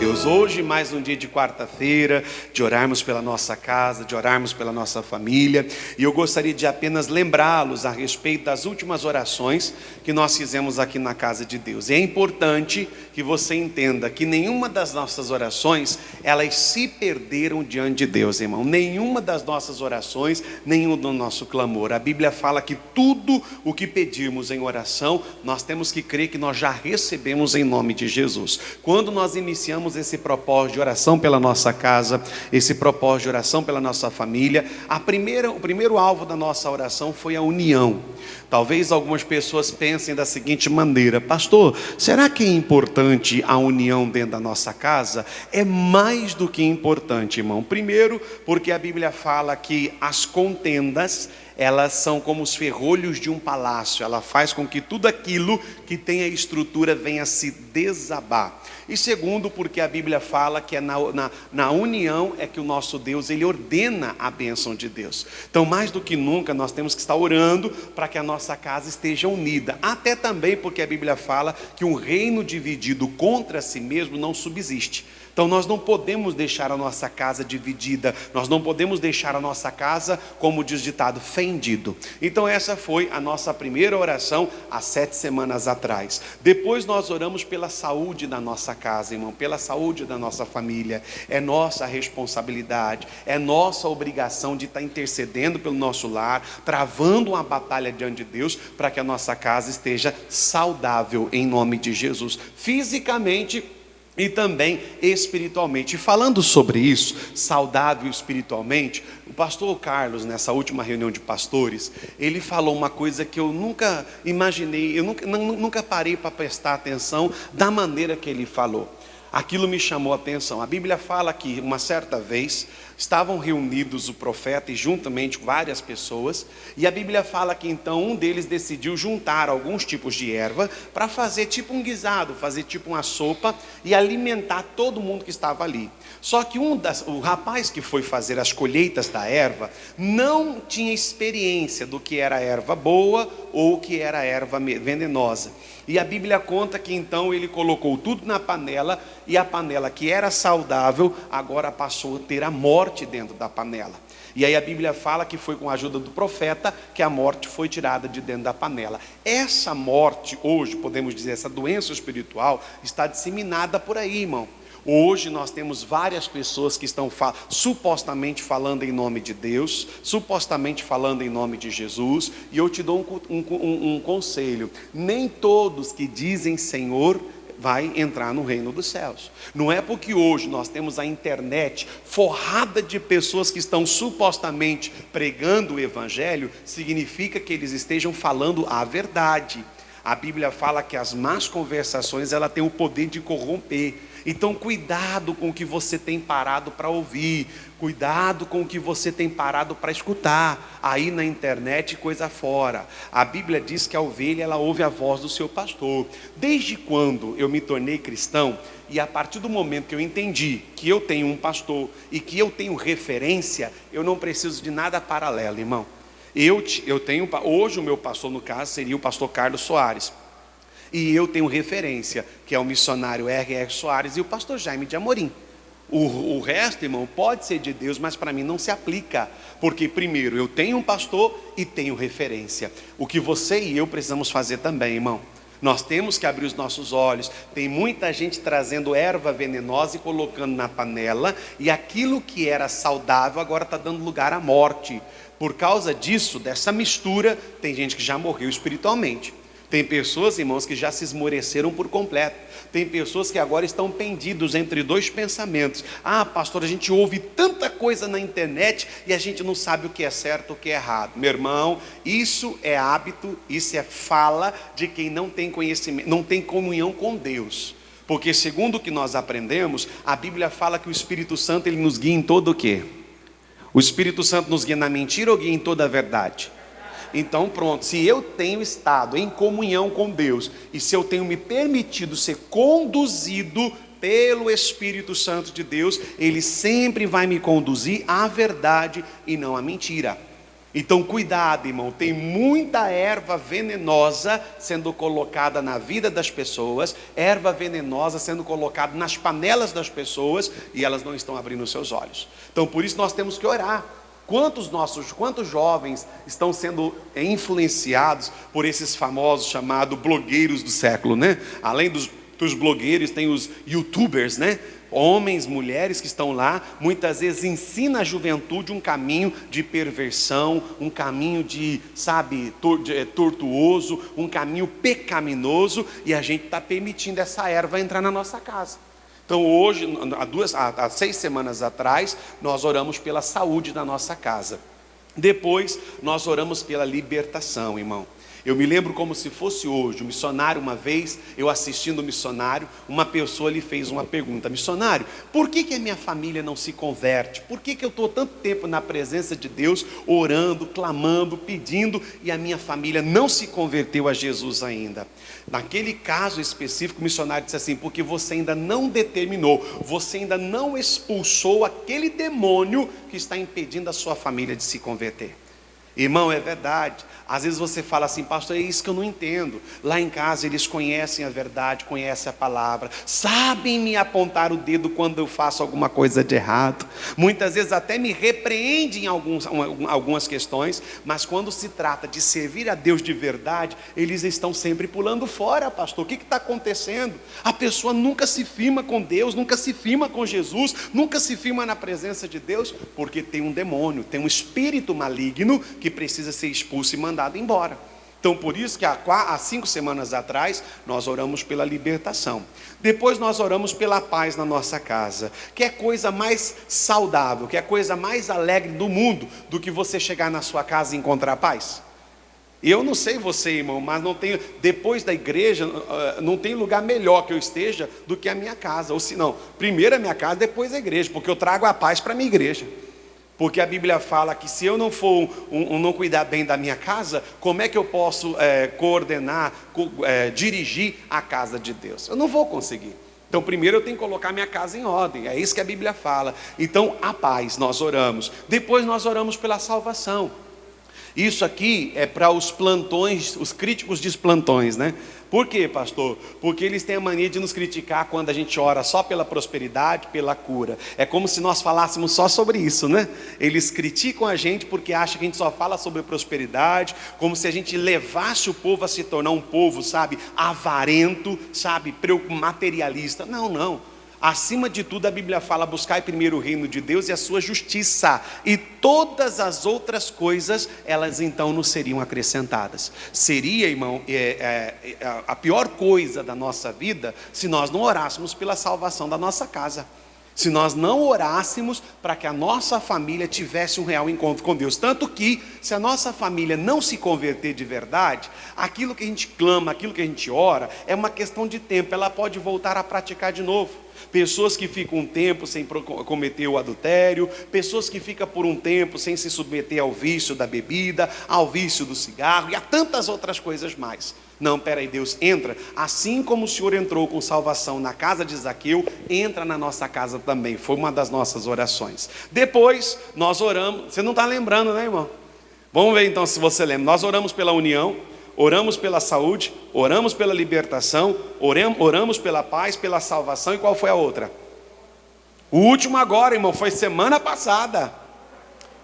Deus, hoje mais um dia de quarta-feira, de orarmos pela nossa casa, de orarmos pela nossa família, e eu gostaria de apenas lembrá-los a respeito das últimas orações que nós fizemos aqui na casa de Deus. E é importante que você entenda que nenhuma das nossas orações, elas se perderam diante de Deus, irmão. Nenhuma das nossas orações, nenhum do nosso clamor. A Bíblia fala que tudo o que pedirmos em oração, nós temos que crer que nós já recebemos em nome de Jesus. Quando nós iniciamos esse propósito de oração pela nossa casa, esse propósito de oração pela nossa família, o primeiro alvo da nossa oração foi a união. Talvez algumas pessoas pensem da seguinte maneira: pastor, será que é importante a união dentro da nossa casa? É mais do que importante, irmão. Primeiro, porque a Bíblia fala que as contendas, elas são como os ferrolhos de um palácio. Ela faz com que tudo aquilo que tem a estrutura venha se desabar. E segundo, porque a Bíblia fala que é na união é que o nosso Deus, Ele ordena a bênção de Deus. Então, mais do que nunca, nós temos que estar orando para que a nossa casa esteja unida. Até também porque a Bíblia fala que um reino dividido contra si mesmo não subsiste. Então nós não podemos deixar a nossa casa dividida, nós não podemos deixar a nossa casa, como diz o ditado, fendido. Então essa foi a nossa primeira oração há 7 semanas atrás. Depois nós oramos pela saúde da nossa casa, irmão, pela saúde da nossa família. É nossa responsabilidade, é nossa obrigação de estar intercedendo pelo nosso lar, travando uma batalha diante de Deus, para que a nossa casa esteja saudável em nome de Jesus, fisicamente e também espiritualmente. E falando sobre isso, saudável espiritualmente, o pastor Carlos, nessa última reunião de pastores, ele falou uma coisa que eu nunca imaginei, eu nunca parei para prestar atenção da maneira que ele falou. Aquilo me chamou a atenção. A Bíblia fala que uma certa vez estavam reunidos o profeta e juntamente várias pessoas, e a Bíblia fala que então um deles decidiu juntar alguns tipos de erva para fazer tipo um guisado, fazer tipo uma sopa e alimentar todo mundo que estava ali. Só que o rapaz que foi fazer as colheitas da erva não tinha experiência do que era erva boa ou o que era erva venenosa. E a Bíblia conta que então ele colocou tudo na panela, e a panela que era saudável agora passou a ter a morte dentro da panela. E aí a Bíblia fala que foi com a ajuda do profeta que a morte foi tirada de dentro da panela. Essa morte hoje, podemos dizer, essa doença espiritual está disseminada por aí, irmão. Hoje nós temos várias pessoas que estão supostamente falando em nome de Deus, supostamente falando em nome de Jesus, e eu te dou um conselho: nem todos que dizem Senhor vai entrar no reino dos céus. Não é porque hoje nós temos a internet forrada de pessoas que estão supostamente pregando o evangelho, significa que eles estejam falando a verdade. A Bíblia fala que as más conversações, ela tem o poder de corromper. Então cuidado com o que você tem parado para ouvir, cuidado com o que você tem parado para escutar, aí na internet, coisa fora. A Bíblia diz que a ovelha, ela ouve a voz do seu pastor. Desde quando eu me tornei cristão, e a partir do momento que eu entendi que eu tenho um pastor e que eu tenho referência, eu não preciso de nada paralelo, irmão. Eu tenho, hoje o meu pastor no caso seria o pastor Carlos Soares. E eu tenho referência, que é o missionário R.R. Soares e o pastor Jaime de Amorim. O resto, irmão, pode ser de Deus, mas para mim não se aplica. Porque primeiro, eu tenho um pastor e tenho referência. O que você e eu precisamos fazer também, irmão. Nós temos que abrir os nossos olhos. Tem muita gente trazendo erva venenosa e colocando na panela, e aquilo que era saudável agora está dando lugar à morte. Por causa disso, dessa mistura, tem gente que já morreu espiritualmente. Tem pessoas, irmãos, que já se esmoreceram por completo. Tem pessoas que agora estão pendidos entre dois pensamentos. Ah, pastor, a gente ouve tanta coisa na internet e a gente não sabe o que é certo e o que é errado. Meu irmão, isso é hábito, isso é fala de quem não tem conhecimento, não tem comunhão com Deus. Porque segundo o que nós aprendemos, a Bíblia fala que o Espírito Santo, ele nos guia em todo o quê? O Espírito Santo nos guia na mentira ou guia em toda a verdade? Então pronto, se eu tenho estado em comunhão com Deus, e se eu tenho me permitido ser conduzido pelo Espírito Santo de Deus, Ele sempre vai me conduzir à verdade e não à mentira. Então cuidado, irmão, tem muita erva venenosa sendo colocada na vida das pessoas, erva venenosa sendo colocada nas panelas das pessoas, e elas não estão abrindo os seus olhos. Então por isso nós temos que orar. Quantos jovens estão sendo influenciados por esses famosos chamados blogueiros do século, né? Além dos blogueiros, tem os youtubers, né? Homens, mulheres que estão lá, muitas vezes ensina a juventude um caminho de perversão, um caminho tortuoso, um caminho pecaminoso, e a gente está permitindo essa erva entrar na nossa casa. Então hoje, há 6 semanas atrás, nós oramos pela saúde da nossa casa. Depois nós oramos pela libertação, irmão. Eu me lembro como se fosse hoje, um missionário, uma vez, eu assistindo o missionário, uma pessoa lhe fez uma pergunta: missionário, por que a minha família não se converte? Por que eu estou tanto tempo na presença de Deus, orando, clamando, pedindo, e a minha família não se converteu a Jesus ainda? Naquele caso específico, o missionário disse assim: porque você ainda não determinou, você ainda não expulsou aquele demônio que está impedindo a sua família de se converter. Irmão, é verdade. Às vezes você fala assim: pastor, é isso que eu não entendo. Lá em casa eles conhecem a verdade, conhecem a palavra, sabem me apontar o dedo quando eu faço alguma coisa de errado, muitas vezes até me repreendem em algumas questões, mas quando se trata de servir a Deus de verdade, eles estão sempre pulando fora. Pastor, o que está acontecendo? A pessoa nunca se firma com Deus, nunca se firma com Jesus, nunca se firma na presença de Deus, porque tem um demônio, tem um espírito maligno que precisa ser expulso e mandado embora. Então por isso que há 5 semanas atrás nós oramos pela libertação. Depois nós oramos pela paz na nossa casa. Que é coisa mais saudável, que é coisa mais alegre do mundo do que você chegar na sua casa e encontrar paz? Eu não sei você, irmão, mas depois da igreja não tem lugar melhor que eu esteja do que a minha casa. Ou se não, primeiro a minha casa, depois a igreja, porque eu trago a paz para a minha igreja. Porque a Bíblia fala que se eu não for não cuidar bem da minha casa, como é que eu posso coordenar, dirigir a casa de Deus? Eu não vou conseguir. Então primeiro eu tenho que colocar minha casa em ordem, é isso que a Bíblia fala. Então a paz, nós oramos. Depois nós oramos pela salvação. Isso aqui é para os plantões, os críticos de plantões, né? Por quê, pastor? Porque eles têm a mania de nos criticar quando a gente ora só pela prosperidade, pela cura. É como se nós falássemos só sobre isso, né? Eles criticam a gente porque acham que a gente só fala sobre prosperidade, como se a gente levasse o povo a se tornar um povo, avarento, materialista. Não, não. Acima de tudo a Bíblia fala: buscai primeiro o reino de Deus e a sua justiça, e todas as outras coisas, elas então nos seriam acrescentadas. Seria, irmão, a pior coisa da nossa vida se nós não orássemos pela salvação da nossa casa, se nós não orássemos para que a nossa família tivesse um real encontro com Deus. Tanto que, se a nossa família não se converter de verdade, aquilo que a gente clama, aquilo que a gente ora, é uma questão de tempo, ela pode voltar a praticar de novo. Pessoas que ficam um tempo sem cometer o adultério, pessoas que ficam por um tempo sem se submeter ao vício da bebida, ao vício do cigarro e a tantas outras coisas mais. Não, peraí, Deus entra, assim como o Senhor entrou com salvação na casa de Zaqueu, entra na nossa casa também. Foi uma das nossas orações. Depois nós oramos, você não está lembrando, né, irmão? Vamos ver então se você lembra. Nós oramos pela união, oramos pela saúde, oramos pela libertação, oramos pela paz, pela salvação. E qual foi a outra? O último agora, irmão, foi semana passada.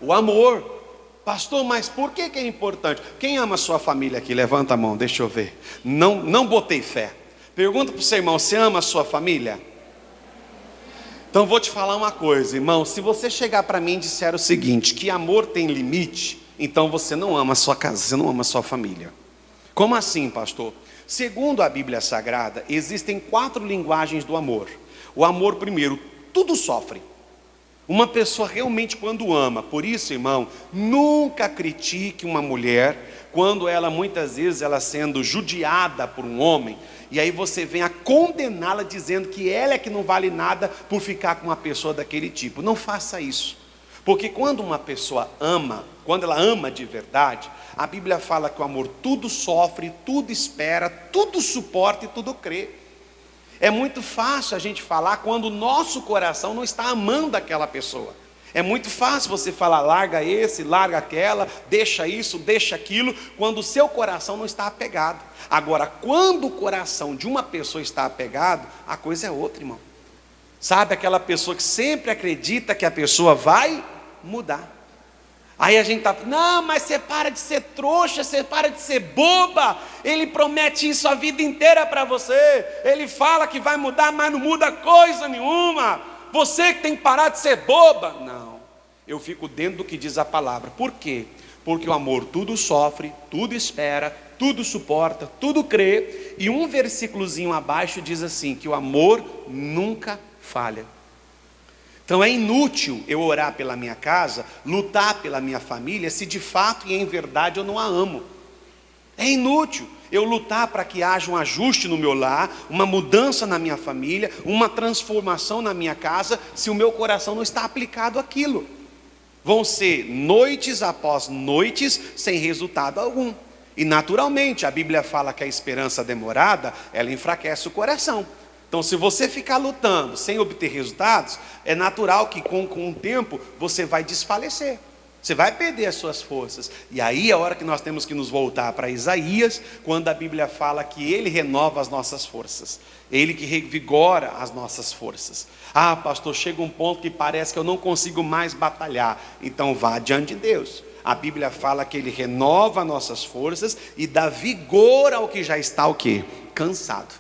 O amor. Pastor, mas por que é importante? Quem ama a sua família aqui? Levanta a mão, deixa eu ver. Não botei fé. Pergunta para o seu irmão: você ama a sua família? Então vou te falar uma coisa, irmão. Se você chegar para mim e disser o seguinte, que amor tem limite, então você não ama a sua casa, você não ama a sua família. Como assim, pastor? Segundo a Bíblia Sagrada, existem 4 linguagens do amor. O amor, primeiro, tudo sofre. Uma pessoa realmente quando ama, por isso, irmão, nunca critique uma mulher quando ela, muitas vezes, ela sendo judiada por um homem, e aí você vem a condená-la dizendo que ela é que não vale nada por ficar com uma pessoa daquele tipo. Não faça isso. Porque quando uma pessoa ama, quando ela ama de verdade, a Bíblia fala que o amor tudo sofre, tudo espera, tudo suporta e tudo crê. É muito fácil a gente falar quando o nosso coração não está amando aquela pessoa. É muito fácil você falar, larga esse, larga aquela, deixa isso, deixa aquilo, quando o seu coração não está apegado. Agora, quando o coração de uma pessoa está apegado, a coisa é outra, irmão. Sabe aquela pessoa que sempre acredita que a pessoa vai mudar. Aí a gente está, não, mas você para de ser trouxa, você para de ser boba. Ele promete isso a vida inteira para você. Ele fala que vai mudar, mas não muda coisa nenhuma. Você que tem que parar de ser boba. Não, eu fico dentro do que diz a palavra. Por quê? Porque o amor tudo sofre, tudo espera, tudo suporta, tudo crê. E um versículozinho abaixo diz assim, que o amor nunca falha. Então é inútil eu orar pela minha casa, lutar pela minha família, se de fato e em verdade eu não a amo. É inútil eu lutar para que haja um ajuste no meu lar, uma mudança na minha família, uma transformação na minha casa, se o meu coração não está aplicado àquilo. Vão ser noites após noites sem resultado algum. E naturalmente a Bíblia fala que a esperança demorada, ela enfraquece o coração. Então, se você ficar lutando sem obter resultados, é natural que com o tempo você vai desfalecer. Você vai perder as suas forças. E aí é a hora que nós temos que nos voltar para Isaías, quando a Bíblia fala que Ele renova as nossas forças. Ele que revigora as nossas forças. Ah, pastor, chega um ponto que parece que eu não consigo mais batalhar. Então vá diante de Deus. A Bíblia fala que Ele renova nossas forças e dá vigor ao que já está o quê? Cansado.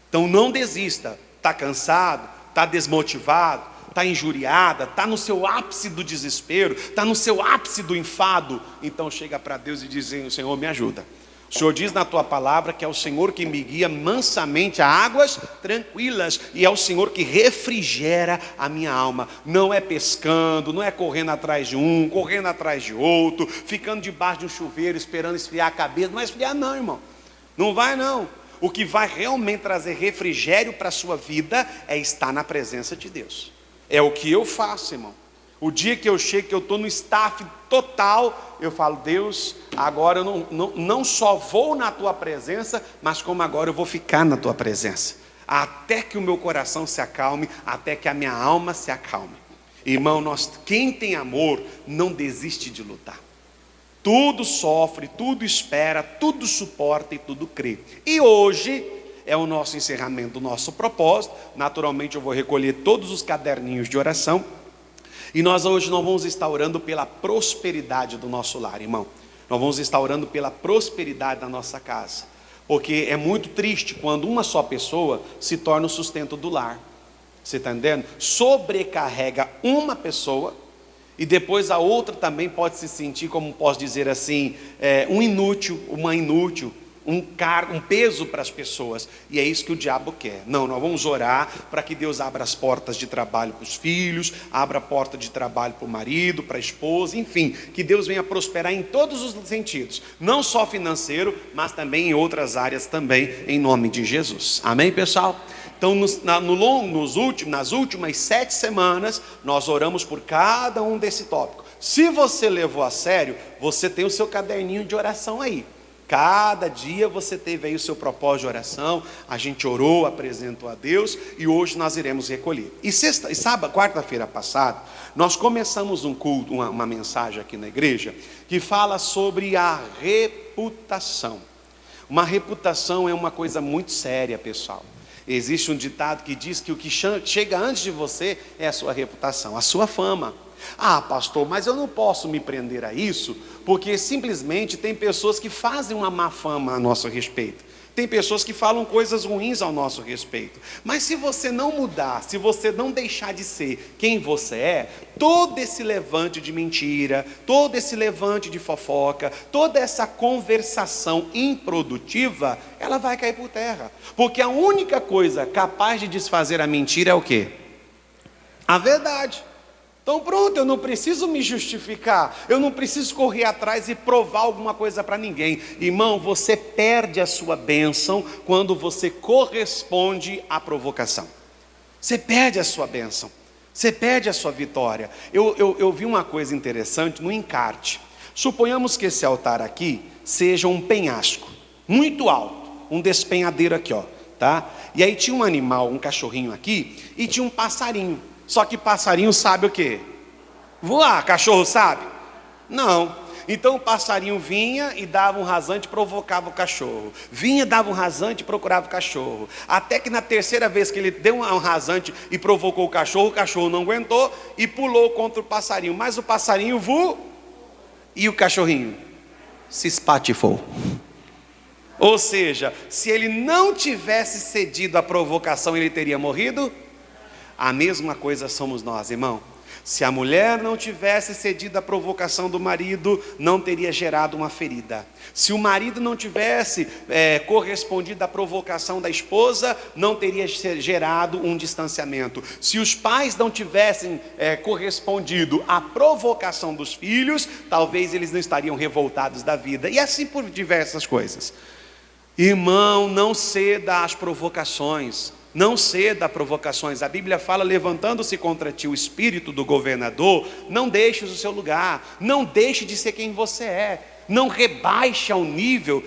Então não desista, está cansado, está desmotivado, está injuriada, está no seu ápice do desespero, está no seu ápice do enfado, então chega para Deus e diz, Senhor, me ajuda. O Senhor diz na tua palavra que é o Senhor que me guia mansamente a águas tranquilas, e é o Senhor que refrigera a minha alma. Não é pescando, não é correndo atrás de um, correndo atrás de outro, ficando debaixo de um chuveiro esperando esfriar a cabeça. Não vai esfriar não, irmão, não vai não. O que vai realmente trazer refrigério para a sua vida é estar na presença de Deus. É o que eu faço, irmão. O dia que eu chego, que eu estou no staff total, eu falo, Deus, agora eu não só vou na tua presença, mas como agora eu vou ficar na tua presença. Até que o meu coração se acalme, até que a minha alma se acalme. Irmão, quem tem amor não desiste de lutar. Tudo sofre, tudo espera, tudo suporta e tudo crê. E hoje é o nosso encerramento do nosso propósito. Naturalmente eu vou recolher todos os caderninhos de oração. E hoje nós vamos estar orando pela prosperidade do nosso lar, irmão. Nós vamos estar orando pela prosperidade da nossa casa. Porque é muito triste quando uma só pessoa se torna o sustento do lar. Você está entendendo? Sobrecarrega uma pessoa. E depois a outra também pode se sentir, como posso dizer assim, um inútil, uma inútil, um peso para as pessoas. E é isso que o diabo quer. Não, nós vamos orar para que Deus abra as portas de trabalho para os filhos, abra a porta de trabalho para o marido, para a esposa, enfim, que Deus venha prosperar em todos os sentidos, não só financeiro, mas também em outras áreas também, em nome de Jesus. Amém, pessoal? Então, nas últimas 7 semanas, nós oramos por cada um desse tópico. Se você levou a sério, você tem o seu caderninho de oração aí. Cada dia você teve aí o seu propósito de oração, a gente orou, apresentou a Deus, e hoje nós iremos recolher. E quarta-feira passada, nós começamos um culto, uma mensagem aqui na igreja, que fala sobre a reputação. Uma reputação é uma coisa muito séria, pessoal. Existe um ditado que diz que o que chega antes de você é a sua reputação, a sua fama. Ah, pastor, mas eu não posso me prender a isso, porque simplesmente tem pessoas que fazem uma má fama a nosso respeito. Tem pessoas que falam coisas ruins ao nosso respeito. Mas se você não mudar, se você não deixar de ser quem você é, todo esse levante de mentira, todo esse levante de fofoca, toda essa conversação improdutiva, ela vai cair por terra. Porque a única coisa capaz de desfazer a mentira é o quê? A verdade. Então pronto, eu não preciso me justificar, eu não preciso correr atrás e provar alguma coisa para ninguém. Irmão, você perde a sua bênção quando você corresponde à provocação. Você perde a sua bênção, você perde a sua vitória. Eu vi uma coisa interessante no encarte. Suponhamos que esse altar aqui seja um penhasco, muito alto, um despenhadeiro aqui, ó, tá? E aí tinha um animal, um cachorrinho aqui, e tinha um passarinho. Só que passarinho sabe o quê? Voar, cachorro sabe? Não. Então o passarinho vinha e dava um rasante e provocava o cachorro. Vinha, dava um rasante e procurava o cachorro. Até que na terceira vez que ele deu um rasante e provocou o cachorro não aguentou e pulou contra o passarinho. Mas o passarinho voou e o cachorrinho se espatifou. Ou seja, se ele não tivesse cedido à provocação, ele teria morrido? A mesma coisa somos nós, irmão. Se a mulher não tivesse cedido à provocação do marido, não teria gerado uma ferida. Se o marido não tivesse correspondido à provocação da esposa, não teria gerado um distanciamento. Se os pais não tivessem correspondido à provocação dos filhos, talvez eles não estariam revoltados da vida. E assim por diversas coisas. Irmão, não ceda às provocações. Não ceda a provocações. A Bíblia fala: levantando-se contra ti o espírito do governador, não deixes o seu lugar, não deixe de ser quem você é, não rebaixe ao nível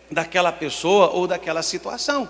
daquela pessoa ou daquela situação.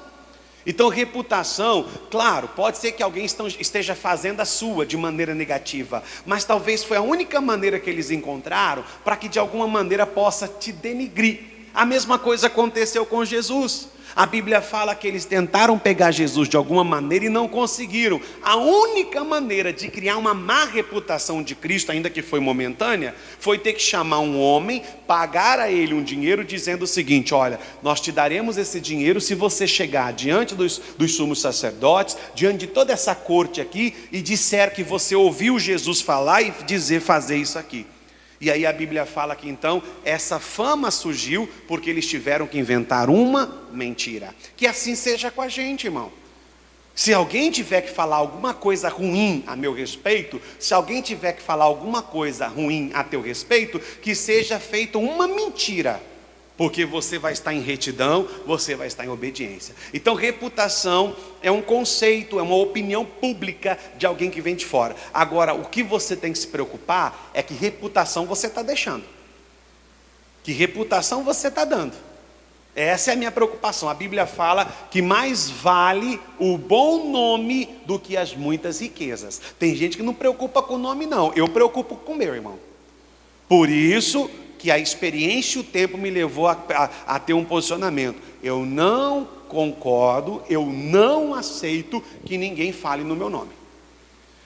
Então, reputação, claro, pode ser que alguém esteja fazendo a sua de maneira negativa, mas talvez foi a única maneira que eles encontraram para que de alguma maneira possa te denigrir. A mesma coisa aconteceu com Jesus. A Bíblia fala que eles tentaram pegar Jesus de alguma maneira e não conseguiram. A única maneira de criar uma má reputação de Cristo, ainda que foi momentânea, foi ter que chamar um homem, pagar a ele um dinheiro, dizendo o seguinte: olha, nós te daremos esse dinheiro se você chegar diante dos sumos sacerdotes, diante de toda essa corte aqui, e disser que você ouviu Jesus falar e fazer isso aqui. E aí a Bíblia fala que então essa fama surgiu porque eles tiveram que inventar uma mentira. Que assim seja com a gente, irmão. Se alguém tiver que falar alguma coisa ruim a meu respeito, se alguém tiver que falar alguma coisa ruim a teu respeito, que seja feita uma mentira, porque você vai estar em retidão, você vai estar em obediência. Então reputação é um conceito, é uma opinião pública de alguém que vem de fora. Agora, o que você tem que se preocupar é que reputação você está deixando, que reputação você está dando. Essa é a minha preocupação. A Bíblia fala que mais vale o bom nome do que as muitas riquezas. Tem gente que não preocupa com o nome não, eu preocupo com o meu, irmão. Por isso que a experiência e o tempo me levou a ter um posicionamento. Eu não concordo, eu não aceito que ninguém fale no meu nome.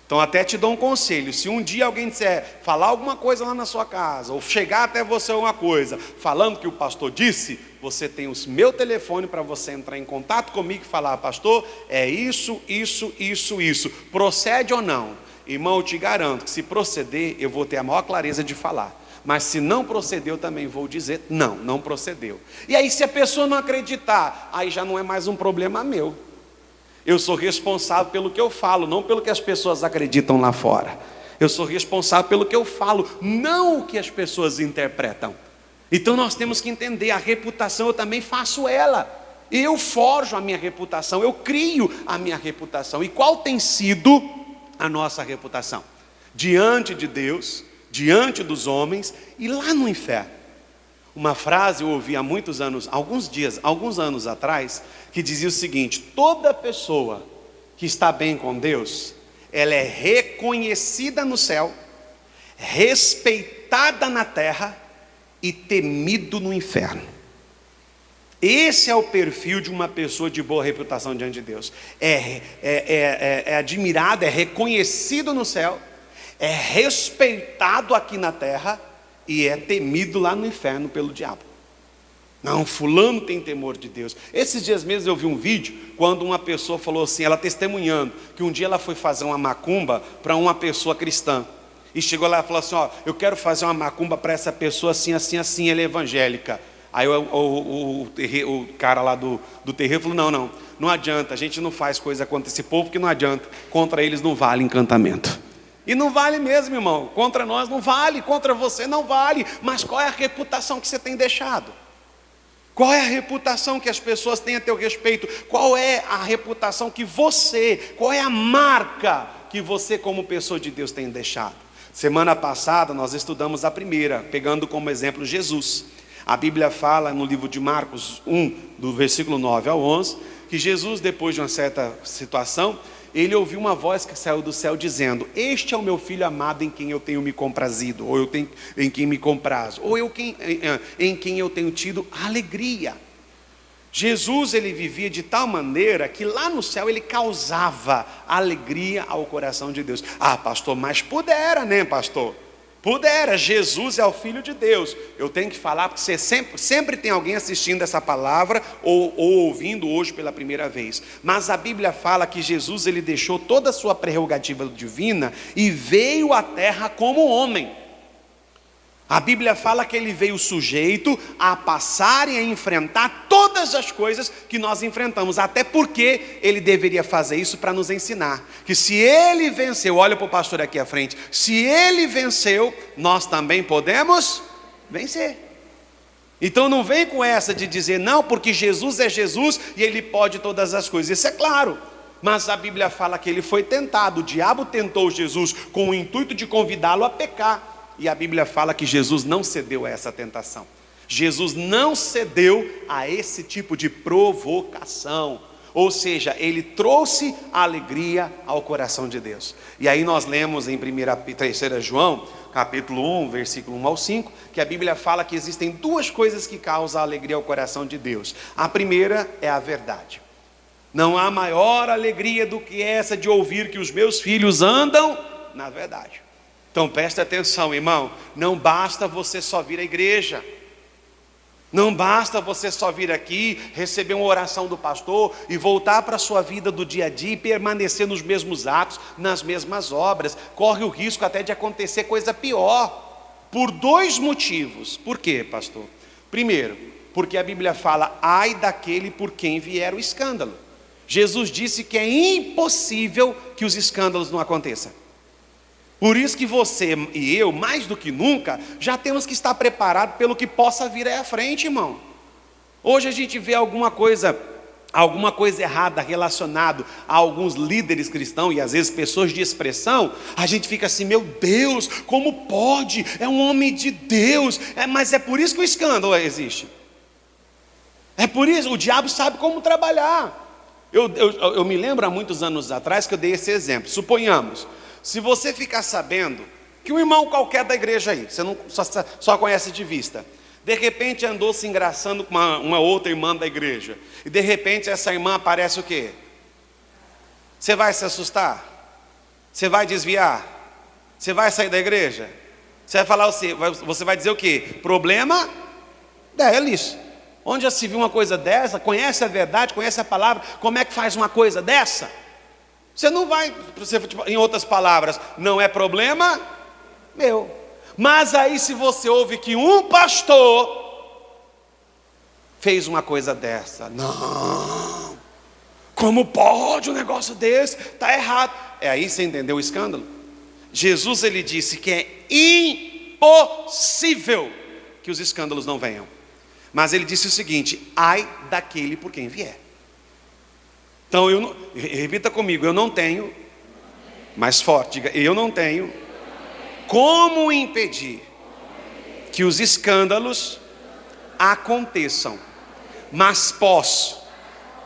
Então até te dou um conselho: se um dia alguém disser, falar alguma coisa lá na sua casa, ou chegar até você alguma coisa, falando que o pastor disse, você tem o meu telefone para você entrar em contato comigo e falar: pastor, é isso, procede ou não? Irmão, eu te garanto que se proceder, eu vou ter a maior clareza de falar. Mas se não procedeu, também vou dizer: não procedeu. E aí se a pessoa não acreditar, aí já não é mais um problema meu. Eu sou responsável pelo que eu falo, não pelo que as pessoas acreditam lá fora. Eu sou responsável pelo que eu falo, não o que as pessoas interpretam. Então nós temos que entender, a reputação eu também faço ela. Eu forjo a minha reputação, eu crio a minha reputação. E qual tem sido a nossa reputação? Diante de Deus, diante dos homens e lá no inferno. Uma frase eu ouvi há muitos anos, alguns anos atrás, que dizia o seguinte: toda pessoa que está bem com Deus, ela é reconhecida no céu, respeitada na terra e temido no inferno. Esse é o perfil de uma pessoa de boa reputação diante de Deus. É admirado, é reconhecido no céu, é respeitado aqui na terra e é temido lá no inferno pelo diabo. Não, fulano tem temor de Deus. Esses dias mesmo eu vi um vídeo quando uma pessoa falou assim, ela testemunhando, que um dia ela foi fazer uma macumba para uma pessoa cristã. E chegou lá e falou assim: ó, eu quero fazer uma macumba para essa pessoa assim, ela é evangélica. Aí o cara lá do terreiro falou: não adianta, a gente não faz coisa contra esse povo, que não adianta, contra eles não vale encantamento. E não vale mesmo, irmão, contra nós não vale, contra você não vale. Mas qual é a reputação que você tem deixado? Qual é a reputação que as pessoas têm a teu respeito? Qual é a reputação que qual é a marca que você como pessoa de Deus tem deixado? Semana passada nós estudamos a primeira, pegando como exemplo Jesus. A Bíblia fala no livro de Marcos 1, do versículo 9 ao 11, que Jesus, depois de uma certa situação, ele ouviu uma voz que saiu do céu dizendo: este é o meu filho amado em quem eu tenho me comprazido, ou em quem me comprazo, ou em quem eu tenho tido alegria. Jesus, ele vivia de tal maneira que lá no céu ele causava alegria ao coração de Deus. Ah, pastor, mas pudera, né, pastor? Pudera, Jesus é o Filho de Deus. Eu tenho que falar porque você sempre tem alguém assistindo essa palavra ou ouvindo hoje pela primeira vez. Mas a Bíblia fala que Jesus, ele deixou toda a sua prerrogativa divina e veio à terra como homem. A Bíblia fala que ele veio sujeito a passar e a enfrentar todas as coisas que nós enfrentamos, até porque ele deveria fazer isso para nos ensinar, que se ele venceu, olha para o pastor aqui à frente, se ele venceu, nós também podemos vencer. Então não vem com essa de dizer, não, porque Jesus é Jesus e ele pode todas as coisas, isso é claro. Mas a Bíblia fala que ele foi tentado, o diabo tentou Jesus com o intuito de convidá-lo a pecar. E a Bíblia fala que Jesus não cedeu a essa tentação. Jesus não cedeu a esse tipo de provocação. Ou seja, ele trouxe alegria ao coração de Deus. E aí nós lemos em 3 João, capítulo 1, versículo 1 ao 5, que a Bíblia fala que existem duas coisas que causam alegria ao coração de Deus. A primeira é a verdade. Não há maior alegria do que essa de ouvir que os meus filhos andam na verdade. Então preste atenção, irmão, não basta você só vir à igreja, não basta você só vir aqui, receber uma oração do pastor e voltar para a sua vida do dia a dia e permanecer nos mesmos atos, nas mesmas obras. Corre o risco até de acontecer coisa pior, por dois motivos. Por quê, pastor? Primeiro, porque a Bíblia fala, ai daquele por quem vier o escândalo. Jesus disse que é impossível que os escândalos não aconteçam. Por isso que você e eu, mais do que nunca, já temos que estar preparados pelo que possa vir aí à frente, irmão. Hoje a gente vê alguma coisa errada relacionada a alguns líderes cristãos e às vezes pessoas de expressão, a gente fica assim, meu Deus, como pode? É um homem de Deus, mas é por isso que o escândalo existe. É por isso, o diabo sabe como trabalhar. Eu me lembro há muitos anos atrás que eu dei esse exemplo. Suponhamos, se você ficar sabendo que um irmão qualquer da igreja aí, você não, só conhece de vista, de repente andou se engraçando com uma outra irmã da igreja, e de repente essa irmã aparece o quê? Você vai se assustar? Você vai desviar? Você vai sair da igreja? Você vai falar, você vai dizer o quê? Problema deles. Onde já se viu uma coisa dessa? Conhece a verdade, conhece a palavra, como é que faz uma coisa dessa? Você não vai, em outras palavras, não é problema meu. Mas aí se você ouve que um pastor fez uma coisa dessa, não, como pode um negócio desse? Está errado. Aí você entendeu o escândalo? Jesus, ele disse que é impossível que os escândalos não venham. Mas ele disse o seguinte, ai daquele por quem vier. Então, repita comigo, eu não tenho, mais forte, diga, eu não tenho como impedir que os escândalos aconteçam, mas posso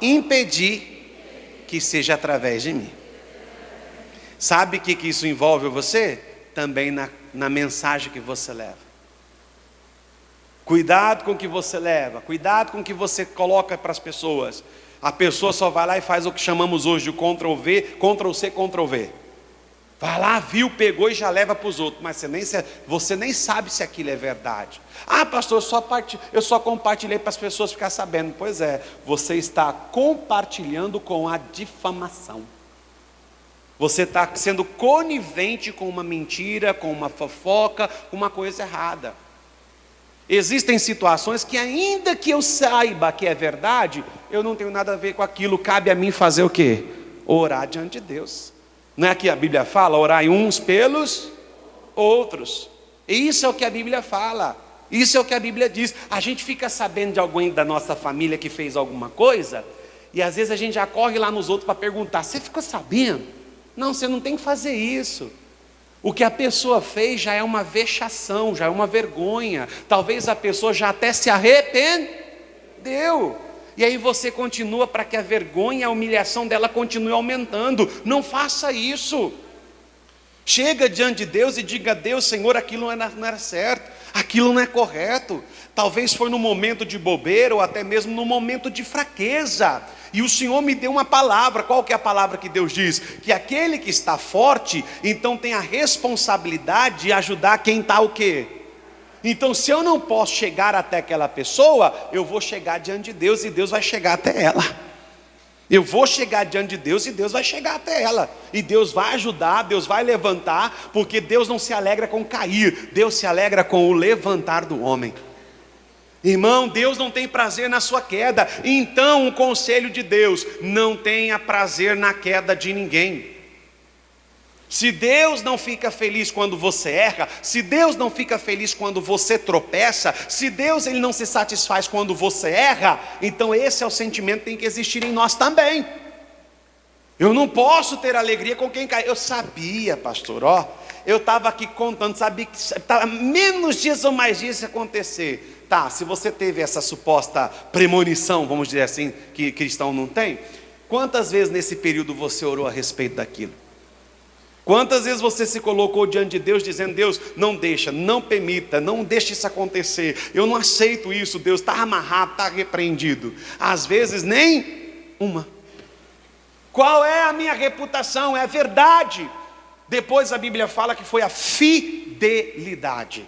impedir que seja através de mim. Sabe o que isso envolve você? Também na mensagem que você leva. Cuidado com o que você leva, cuidado com o que você coloca para as pessoas. A pessoa só vai lá e faz o que chamamos hoje de Ctrl+V, Ctrl+C, Ctrl+V. Vai lá, viu, pegou e já leva para os outros. Mas você nem sabe se aquilo é verdade. Ah, pastor, eu só compartilhei para as pessoas ficarem sabendo. Pois é, você está compartilhando com a difamação. Você está sendo conivente com uma mentira, com uma fofoca, com uma coisa errada. Existem situações que ainda que eu saiba que é verdade, eu não tenho nada a ver com aquilo. Cabe a mim fazer o quê? Orar diante de Deus. Não é que a Bíblia fala? Orai uns pelos outros. E isso é o que a Bíblia fala. Isso é o que a Bíblia diz. A gente fica sabendo de alguém da nossa família que fez alguma coisa, e às vezes a gente já corre lá nos outros para perguntar, você ficou sabendo? Não, você não tem que fazer isso. O que a pessoa fez já é uma vexação, já é uma vergonha. Talvez a pessoa já até se arrependeu. E aí você continua para que a vergonha e a humilhação dela continue aumentando. Não faça isso. Chega diante de Deus e diga a Deus: Senhor, aquilo não era certo, aquilo não é correto. Talvez foi no momento de bobeira ou até mesmo no momento de fraqueza. E o Senhor me deu uma palavra. Qual que é a palavra que Deus diz? Que aquele que está forte, então tem a responsabilidade de ajudar quem está o quê? Então, se eu não posso chegar até aquela pessoa, eu vou chegar diante de Deus e Deus vai chegar até ela. Eu vou chegar diante de Deus e Deus vai chegar até ela. E Deus vai ajudar, Deus vai levantar, porque Deus não se alegra com cair, Deus se alegra com o levantar do homem. Irmão, Deus não tem prazer na sua queda. Então, um conselho de Deus: não tenha prazer na queda de ninguém. Se Deus não fica feliz quando você erra, se Deus não fica feliz quando você tropeça, se Deus ele não se satisfaz quando você erra, então esse é o sentimento que tem que existir em nós também. Eu não posso ter alegria com quem cai. Eu sabia, pastor, eu estava aqui contando, sabia que estava menos dias ou mais dias se acontecer. Tá, se você teve essa suposta premonição, vamos dizer assim, que cristão não tem, quantas vezes nesse período você orou a respeito daquilo? Quantas vezes você se colocou diante de Deus dizendo: Deus, não deixa, não permita, não deixe isso acontecer, eu não aceito isso, Deus, está amarrado, está repreendido. Às vezes nem uma. Qual é a minha reputação? É a verdade. Depois a Bíblia fala que foi a fidelidade.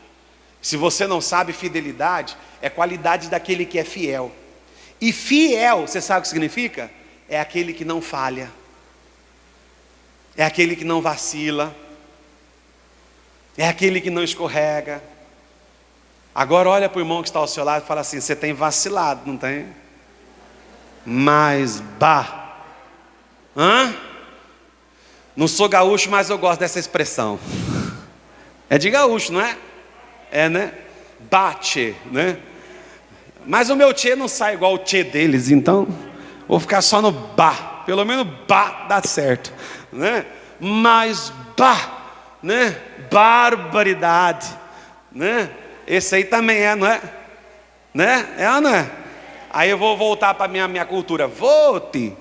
Se você não sabe, fidelidade é qualidade daquele que é fiel. E fiel, você sabe o que significa? É aquele que não falha, é aquele que não vacila, é aquele que não escorrega. Agora olha para o irmão que está ao seu lado e fala assim: você tem vacilado, não tem? Mas não sou gaúcho, mas eu gosto dessa expressão. É de gaúcho, não é? É, né? Bate, né? Mas o meu tchê não sai igual o tchê deles, então vou ficar só no bah. Pelo menos bah dá certo, né? Mas né? Barbaridade, né? Esse aí também é, não é? Né? É ou não é? Aí eu vou voltar para a minha cultura. Vote.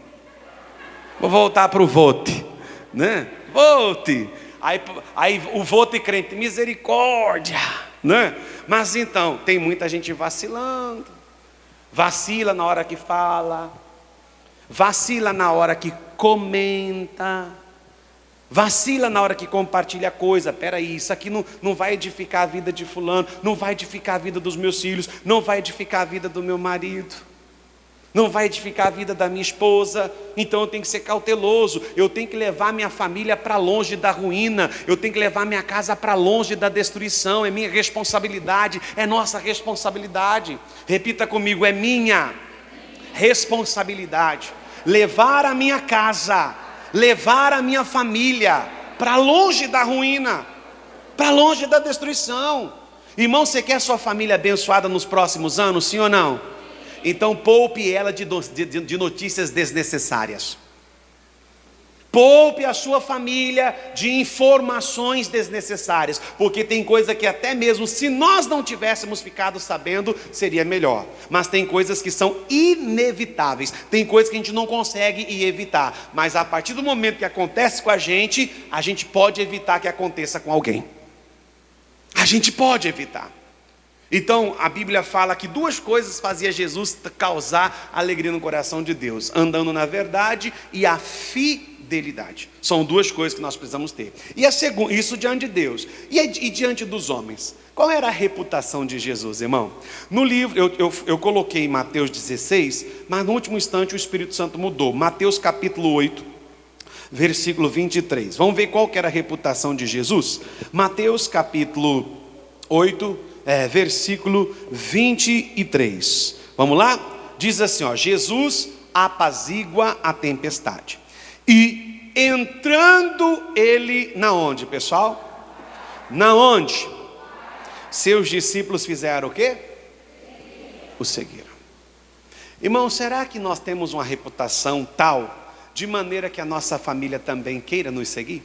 Vou voltar para o vote, né? Vote. Aí o voto crente, misericórdia, né? Mas então, tem muita gente vacilando. Vacila na hora que fala, vacila na hora que comenta, vacila na hora que compartilha coisa. Peraí, isso aqui não vai edificar a vida de fulano, não vai edificar a vida dos meus filhos, não vai edificar a vida do meu marido, não vai edificar a vida da minha esposa. Então eu tenho que ser cauteloso, eu tenho que levar minha família para longe da ruína, eu tenho que levar minha casa para longe da destruição. É minha responsabilidade, é nossa responsabilidade. Repita comigo: é minha responsabilidade levar a minha casa, levar a minha família para longe da ruína, para longe da destruição. Irmão, você quer sua família abençoada nos próximos anos, sim ou não? Então poupe ela de notícias desnecessárias. Poupe a sua família de informações desnecessárias, porque tem coisa que até mesmo se nós não tivéssemos ficado sabendo, seria melhor. Mas tem coisas que são inevitáveis, tem coisas que a gente não consegue evitar, mas a partir do momento que acontece com a gente pode evitar que aconteça com alguém. A gente pode evitar. Então a Bíblia fala que duas coisas fazia Jesus causar alegria no coração de Deus: andando na verdade e a fidelidade. São duas coisas que nós precisamos ter. E a segunda, isso diante de Deus. E diante dos homens? Qual era a reputação de Jesus, irmão? No livro, eu coloquei em Mateus 16, mas no último instante o Espírito Santo mudou. Mateus capítulo 8, versículo 23. Vamos ver qual que era a reputação de Jesus? Mateus capítulo 8, versículo 23. Vamos lá? Diz assim, Jesus apazigua a tempestade. E entrando ele na onde, pessoal? Na onde? Seus discípulos fizeram o quê? O seguiram. Irmão, será que nós temos uma reputação tal, de maneira que a nossa família também queira nos seguir?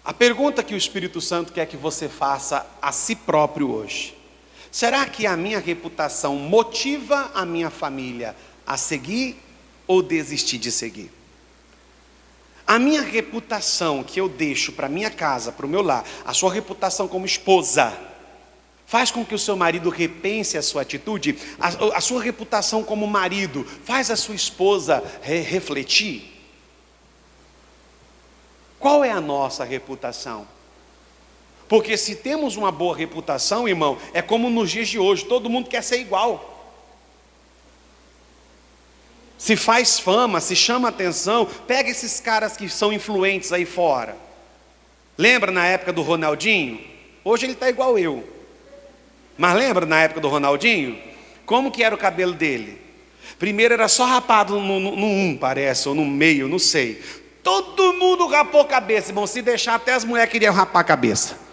A pergunta que o Espírito Santo quer que você faça a si próprio hoje: Será que a minha reputação motiva a minha família a seguir ou desistir de seguir? A minha reputação que eu deixo para minha casa, para o meu lar, a sua reputação como esposa, faz com que o seu marido repense a sua atitude? A sua reputação como marido faz a sua esposa refletir? Qual é a nossa reputação? Porque se temos uma boa reputação, irmão, é como nos dias de hoje, todo mundo quer ser igual. Se faz fama, se chama atenção, pega esses caras que são influentes aí fora. Lembra na época do Ronaldinho? Hoje ele está igual eu. Mas lembra na época do Ronaldinho? Como que era o cabelo dele? Primeiro era só rapado no parece, ou no meio, não sei. Todo mundo rapou a cabeça, irmão. Se deixar, até as mulheres queriam rapar a cabeça.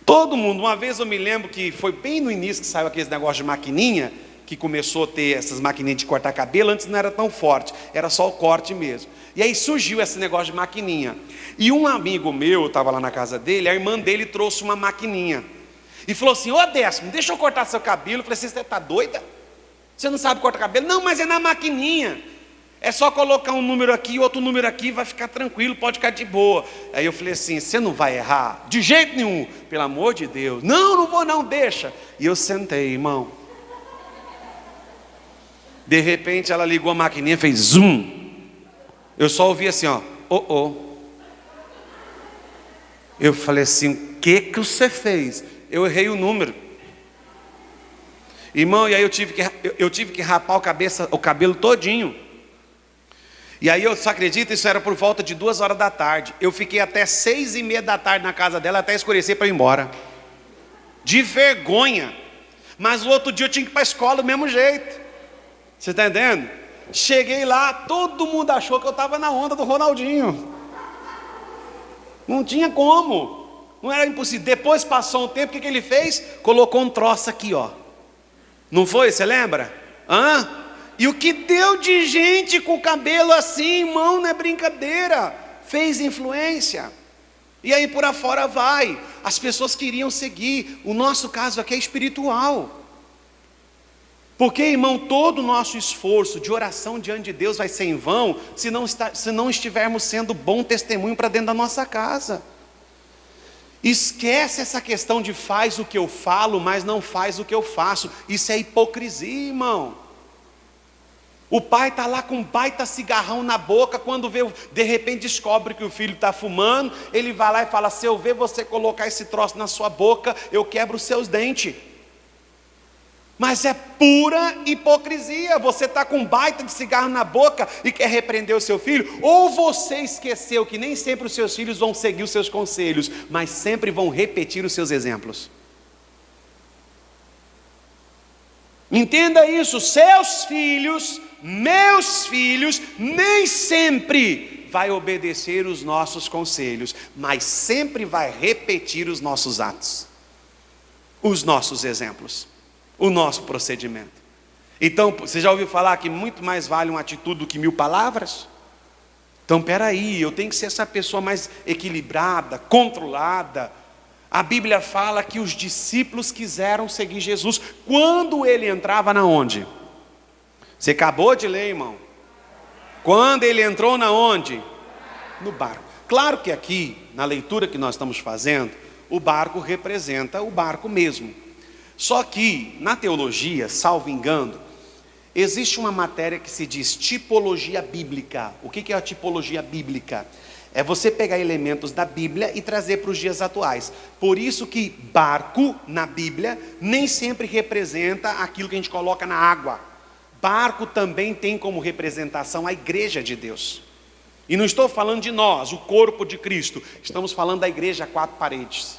Todo mundo. Uma vez eu me lembro que foi bem no início que saiu aquele negócio de maquininha, que começou a ter essas maquininhas de cortar cabelo. Antes não era tão forte, era só o corte mesmo. E aí surgiu esse negócio de maquininha. E um amigo meu, estava lá na casa dele, a irmã dele trouxe uma maquininha. E falou assim: ô Décimo, deixa eu cortar seu cabelo. Eu falei assim: você está doida? Você não sabe cortar cabelo? Não, mas é na maquininha. É só colocar um número aqui, outro número aqui, vai ficar tranquilo, pode ficar de boa. Aí eu falei assim: você não vai errar? De jeito nenhum, pelo amor de Deus. Não, não vou não, deixa. E eu sentei, irmão. De repente ela ligou a maquininha, fez zoom. Eu só ouvi assim, ó, oh. Eu falei assim: o que você fez? Eu errei o número. Irmão, e aí eu tive que rapar o cabelo todinho. E aí eu só acredito, isso era por volta de 2 horas da tarde. Eu fiquei até 6:30 da tarde na casa dela, até escurecer para ir embora. De vergonha. Mas o outro dia eu tinha que ir para a escola do mesmo jeito. Você está entendendo? Cheguei lá, todo mundo achou que eu estava na onda do Ronaldinho. Não tinha como. Não era impossível. Depois passou um tempo, o que ele fez? Colocou um troço aqui, ó. Não foi? Você lembra? E o que deu de gente com o cabelo assim, irmão, não é brincadeira. Fez influência. E aí por afora vai. As pessoas queriam seguir. O nosso caso aqui é espiritual. Porque, irmão, todo o nosso esforço de oração diante de Deus vai ser em vão se não estivermos sendo bom testemunho para dentro da nossa casa. Esquece essa questão de faz o que eu falo, mas não faz o que eu faço. Isso é hipocrisia, irmão. O pai está lá com um baita cigarrão na boca, quando vê, de repente descobre que o filho está fumando, ele vai lá e fala: se eu ver você colocar esse troço na sua boca, eu quebro os seus dentes. Mas é pura hipocrisia. Você está com um baita de cigarro na boca e quer repreender o seu filho? Ou você esqueceu que nem sempre os seus filhos vão seguir os seus conselhos, mas sempre vão repetir os seus exemplos? Entenda isso: seus filhos, meus filhos, nem sempre vai obedecer os nossos conselhos, mas sempre vai repetir os nossos atos, os nossos exemplos, o nosso procedimento. Então, você já ouviu falar que muito mais vale uma atitude do que 1000 palavras? Então, peraí, eu tenho que ser essa pessoa mais equilibrada, controlada. A Bíblia fala que os discípulos quiseram seguir Jesus quando ele entrava na onde? Você acabou de ler, irmão. Quando ele entrou na onde? No barco. Claro que aqui, na leitura que nós estamos fazendo, o barco representa o barco mesmo. Só que, na teologia, salvo engano, existe uma matéria que se diz tipologia bíblica. O que é a tipologia bíblica? É você pegar elementos da Bíblia e trazer para os dias atuais. Por isso que barco, na Bíblia, nem sempre representa aquilo que a gente coloca na água. Barco também tem como representação a igreja de Deus. E não estou falando de nós, o corpo de Cristo. Estamos falando da igreja a 4 paredes.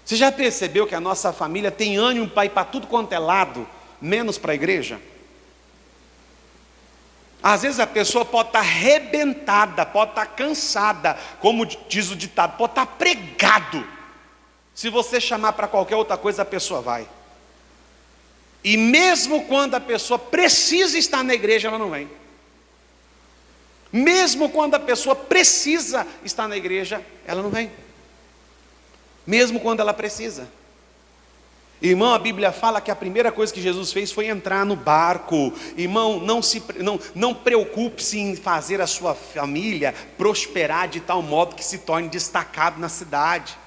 Você já percebeu que a nossa família tem ânimo para ir para tudo quanto é lado, menos para a igreja? Às vezes a pessoa pode estar arrebentada, pode estar cansada, como diz o ditado, pode estar pregado. Se você chamar para qualquer outra coisa, a pessoa vai. E mesmo quando a pessoa precisa estar na igreja, ela não vem. Mesmo quando a pessoa precisa estar na igreja, ela não vem. Mesmo quando ela precisa. Irmão, a Bíblia fala que a primeira coisa que Jesus fez foi entrar no barco. Irmão, não preocupe-se em fazer a sua família prosperar de tal modo que se torne destacado na cidade.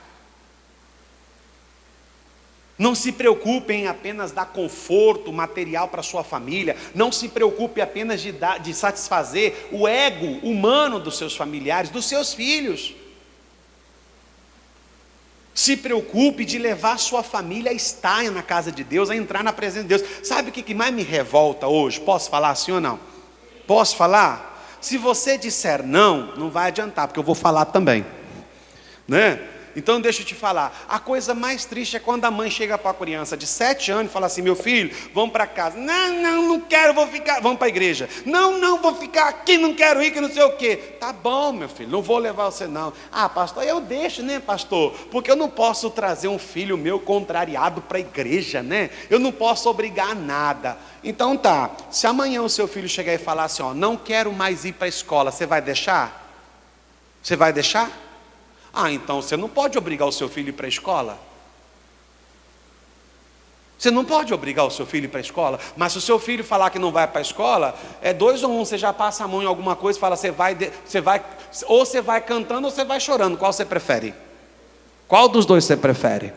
Não se preocupe em apenas dar conforto material para a sua família. Não se preocupe apenas de satisfazer o ego humano dos seus familiares, dos seus filhos. Se preocupe de levar sua família a estar na casa de Deus, a entrar na presença de Deus. Sabe o que mais me revolta hoje? Posso falar sim ou não? Posso falar? Se você disser não, não vai adiantar, porque eu vou falar também, né? Então deixa eu te falar, a coisa mais triste é quando a mãe chega para a criança de 7 anos e fala assim: meu filho, vamos para casa. Não quero, vou ficar. Vamos para a igreja. Não, vou ficar aqui, não quero ir, que não sei o quê. Tá bom, meu filho, não vou levar você não. Ah, pastor, eu deixo, né, pastor? Porque eu não posso trazer um filho meu contrariado para a igreja, né? Eu não posso obrigar a nada. Então tá, se amanhã o seu filho chegar e falar assim, ó, não quero mais ir para a escola, você vai deixar? Você vai deixar? Ah, então você não pode obrigar o seu filho a ir para a escola. Você não pode obrigar o seu filho a ir para a escola. Mas se o seu filho falar que não vai para a escola, é 2 ou 1, você já passa a mão em alguma coisa e fala, ou você vai cantando ou você vai chorando. Qual você prefere? Qual dos dois você prefere?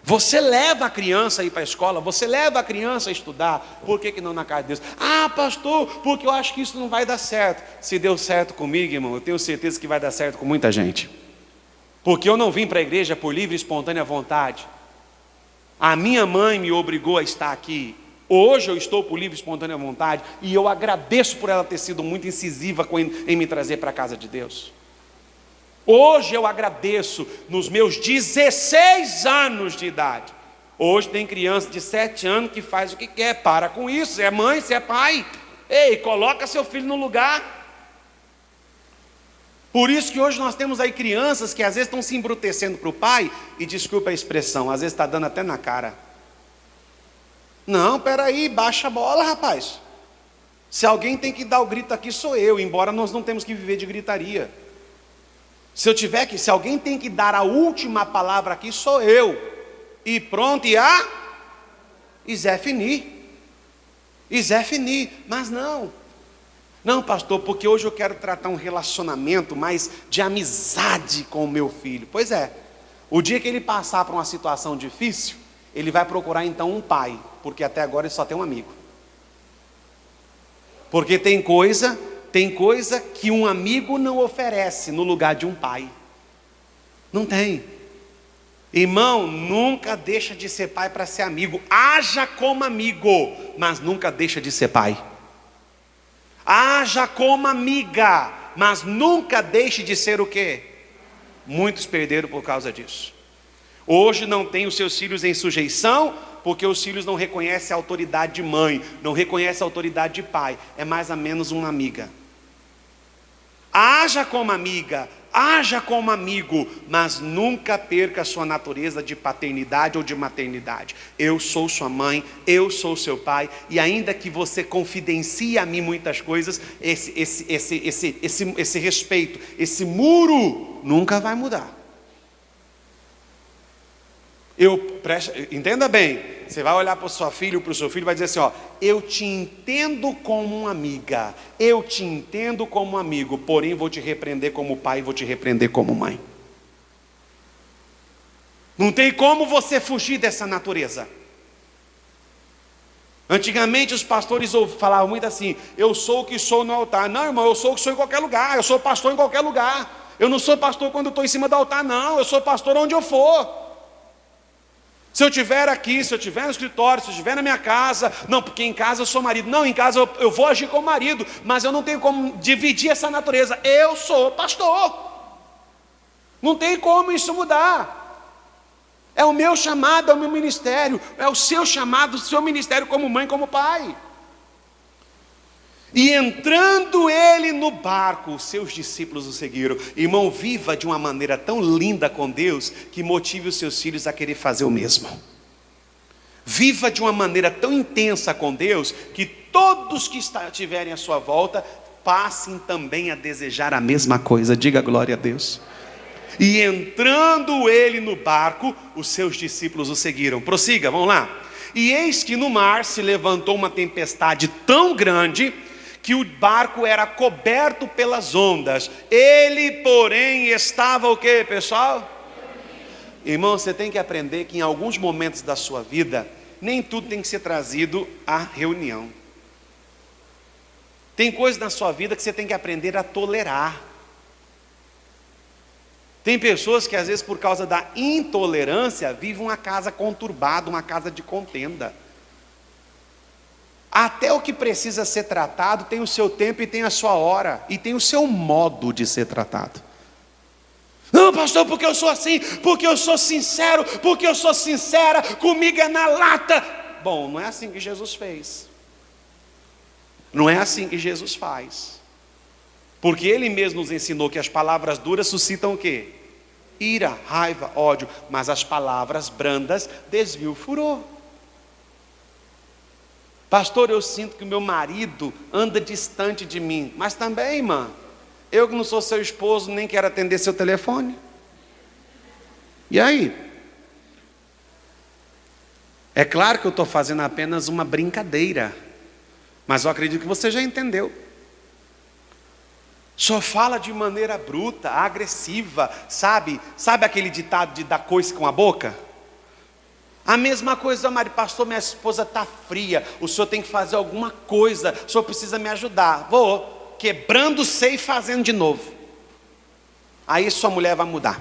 Você leva a criança a ir para a escola, você leva a criança a estudar. Por que não na casa de Deus? Ah, pastor, porque eu acho que isso não vai dar certo. Se deu certo comigo, irmão, eu tenho certeza que vai dar certo com muita gente. Porque eu não vim para a igreja por livre e espontânea vontade. A minha mãe me obrigou a estar aqui. Hoje eu estou por livre e espontânea vontade. E eu agradeço por ela ter sido muito incisiva em me trazer para a casa de Deus. Hoje eu agradeço nos meus 16 anos de idade. Hoje tem criança de 7 anos que faz o que quer. Para com isso, você é mãe, você é pai. Ei, coloca seu filho no lugar. Por isso que hoje nós temos aí crianças que às vezes estão se embrutecendo para o pai, e desculpa a expressão, às vezes está dando até na cara. Não, peraí, baixa a bola, rapaz. Se alguém tem que dar o grito aqui, sou eu, embora nós não temos que viver de gritaria. Se alguém tem que dar a última palavra aqui, sou eu. E pronto, e Zé Fini. Mas não, pastor, porque hoje eu quero tratar um relacionamento mais de amizade com o meu filho. Pois é, o dia que ele passar por uma situação difícil, ele vai procurar então um pai, porque até agora ele só tem um amigo. Porque tem coisa que um amigo não oferece no lugar de um pai. Não tem. Irmão, nunca deixa de ser pai para ser amigo. Haja como amigo, mas nunca deixa de ser pai. Haja como amiga, mas nunca deixe de ser o quê? Muitos perderam por causa disso. Hoje não tem os seus filhos em sujeição, porque os filhos não reconhecem a autoridade de mãe, não reconhecem a autoridade de pai, é mais ou menos uma amiga. Haja como amiga, haja como amigo, mas nunca perca a sua natureza de paternidade ou de maternidade. Eu sou sua mãe, eu sou seu pai, e ainda que você confidencie a mim muitas coisas, esse respeito, esse muro nunca vai mudar. Entenda bem, você vai olhar para o seu filho e vai dizer assim, ó, eu te entendo como uma amiga, eu te entendo como um amigo, porém vou te repreender como pai, vou te repreender como mãe. Não tem como você fugir dessa natureza. Antigamente os pastores falavam muito assim, eu sou o que sou no altar. Não, irmão, eu sou o que sou em qualquer lugar, eu sou pastor em qualquer lugar. Eu não sou pastor quando eu estou em cima do altar, não, eu sou pastor onde eu for. Se eu estiver aqui, se eu estiver no escritório, se eu estiver na minha casa, não, porque em casa eu sou marido. Não, em casa eu vou agir como marido, mas eu não tenho como dividir essa natureza. Eu sou pastor. Não tem como isso mudar. É o meu chamado, é o meu ministério, é o seu chamado, o seu ministério como mãe, como pai. E entrando ele no barco, os seus discípulos o seguiram. Irmão, viva de uma maneira tão linda com Deus, que motive os seus filhos a querer fazer o mesmo. Viva de uma maneira tão intensa com Deus, que todos que estiverem à sua volta, passem também a desejar a mesma coisa. Diga glória a Deus. E entrando ele no barco, os seus discípulos o seguiram. Prossiga, vamos lá. E eis que no mar se levantou uma tempestade tão grande, que o barco era coberto pelas ondas. Ele, porém, estava o quê, pessoal? Irmão, você tem que aprender que em alguns momentos da sua vida, nem tudo tem que ser trazido à reunião. Tem coisas na sua vida que você tem que aprender a tolerar. Tem pessoas que às vezes por causa da intolerância vivem uma casa conturbada, uma casa de contenda. Até o que precisa ser tratado tem o seu tempo e tem a sua hora, e tem o seu modo de ser tratado. Não, pastor, porque eu sou assim, porque eu sou sincero, porque eu sou sincera, comigo é na lata. Bom, não é assim que Jesus fez. Não é assim que Jesus faz. Porque Ele mesmo nos ensinou que as palavras duras suscitam o quê? Ira, raiva, ódio. Mas as palavras brandas desviam o furor. Pastor, eu sinto que o meu marido anda distante de mim. Mas também, irmã, eu que não sou seu esposo, nem quero atender seu telefone. E aí? É claro que eu estou fazendo apenas uma brincadeira, mas eu acredito que você já entendeu. Só fala de maneira bruta, agressiva, sabe? Sabe aquele ditado de dar coice com a boca? A mesma coisa, Mari, pastor, minha esposa está fria, o senhor tem que fazer alguma coisa, o senhor precisa me ajudar. Vou. Quebrando, sei, e fazendo de novo. Aí sua mulher vai mudar.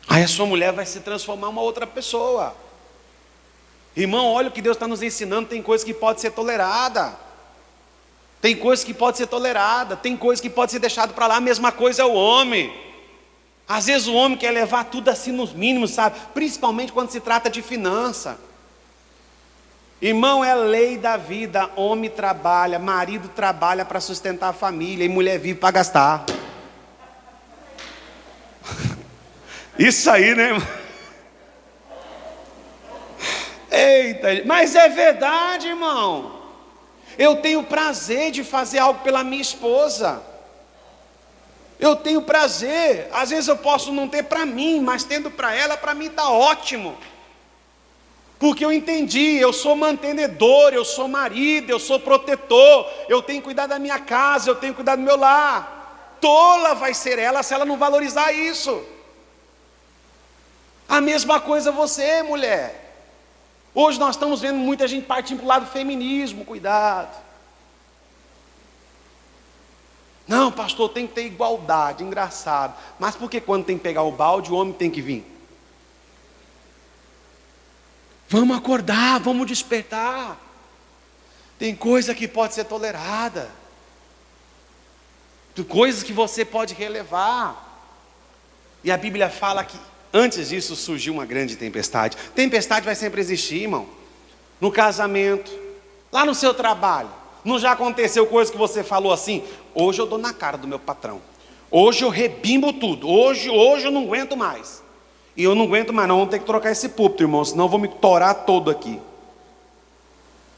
Aí a sua mulher vai se transformar em uma outra pessoa. Irmão, olha o que Deus está nos ensinando. Tem coisas que pode ser tolerada. Tem coisas que pode ser tolerada. Tem coisas que pode ser deixado para lá. A mesma coisa é o homem. Às vezes o homem quer levar tudo assim nos mínimos, sabe? Principalmente quando se trata de finança. Irmão, é lei da vida. Homem trabalha, marido trabalha para sustentar a família, e mulher vive para gastar. Isso aí, né, irmão? Eita, mas é verdade, irmão. Eu tenho prazer de fazer algo pela minha esposa. Eu tenho prazer. Às vezes eu posso não ter para mim, mas tendo para ela, para mim está ótimo. Porque eu entendi, eu sou mantenedor, eu sou marido, eu sou protetor, eu tenho que cuidar da minha casa, eu tenho que cuidar do meu lar. Tola vai ser ela se ela não valorizar isso. A mesma coisa você, mulher. Hoje nós estamos vendo muita gente partindo para o lado do feminismo, cuidado. Não, pastor, tem que ter igualdade, engraçado. Mas por que quando tem que pegar o balde, o homem tem que vir? Vamos acordar, vamos despertar. Tem coisa que pode ser tolerada. Tem coisas que você pode relevar. E a Bíblia fala que antes disso surgiu uma grande tempestade. Tempestade vai sempre existir, irmão. No casamento, lá no seu trabalho. Não já aconteceu coisa que você falou assim? Hoje eu dou na cara do meu patrão. Hoje eu rebimbo tudo. Hoje eu não aguento mais. E eu não aguento mais não, vamos ter que trocar esse púlpito, irmão, senão eu vou me torar todo aqui.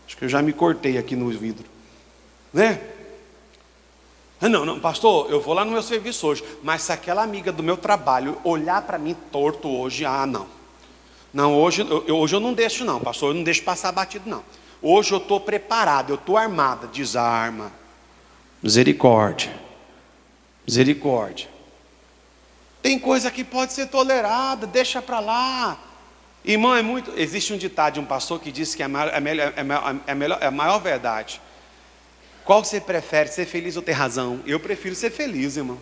Acho que eu já me cortei aqui no vidro, né? Não, pastor, eu vou lá no meu serviço hoje, mas se aquela amiga do meu trabalho olhar para mim torto hoje, não. Não, hoje eu não deixo não, pastor, eu não deixo passar batido não. Hoje eu estou preparado, eu estou armada, desarma. Misericórdia, misericórdia. Tem coisa que pode ser tolerada, deixa para lá. Irmão, existe um ditado de um pastor que diz que é a maior verdade. Qual você prefere, ser feliz ou ter razão? Eu prefiro ser feliz, irmão.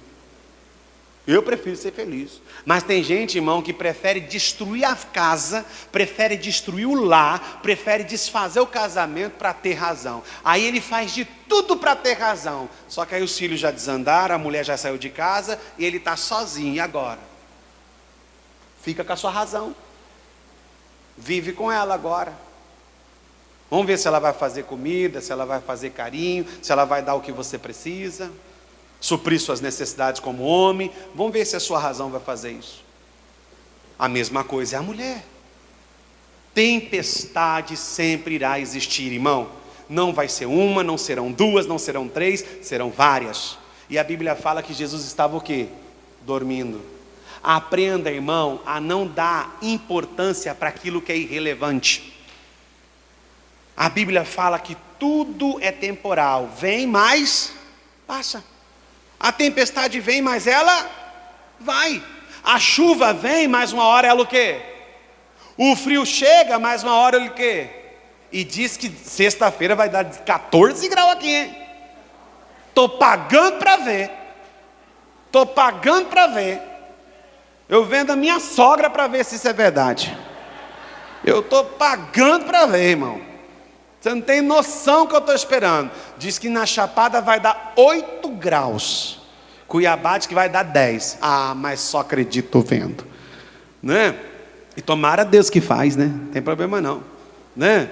Eu prefiro ser feliz. Mas tem gente, irmão, que prefere destruir a casa, prefere destruir o lar, prefere desfazer o casamento para ter razão. Aí ele faz de tudo para ter razão. Só que aí os filhos já desandaram, a mulher já saiu de casa e ele está sozinho. E agora? Fica com a sua razão. Vive com ela agora. Vamos ver se ela vai fazer comida, se ela vai fazer carinho, se ela vai dar o que você precisa, suprir suas necessidades como homem. Vamos ver se a sua razão vai fazer isso. A mesma coisa é a mulher. Tempestade sempre irá existir, irmão. Não vai ser uma, não serão duas, não serão três, serão várias. E a Bíblia fala que Jesus estava o quê? dormindo. Aprenda, irmão, a não dar importância para aquilo que é irrelevante. A Bíblia fala que tudo é temporal. Vem, mas passa. A tempestade vem, mas ela vai. A chuva vem, mas uma hora ela o quê? O frio chega, mas uma hora ele o quê? E diz que sexta-feira vai dar 14 graus aqui, hein? Estou pagando para ver. Estou pagando para ver. Eu vendo a minha sogra para ver se isso é verdade. Eu estou pagando para ver, irmão. Você não tem noção que eu estou esperando. Diz que na Chapada vai dar 8 graus. Cuiabá diz que vai dar 10. Ah, mas só acredito vendo. Né? E tomara Deus que faz, né? Não tem problema não. Né?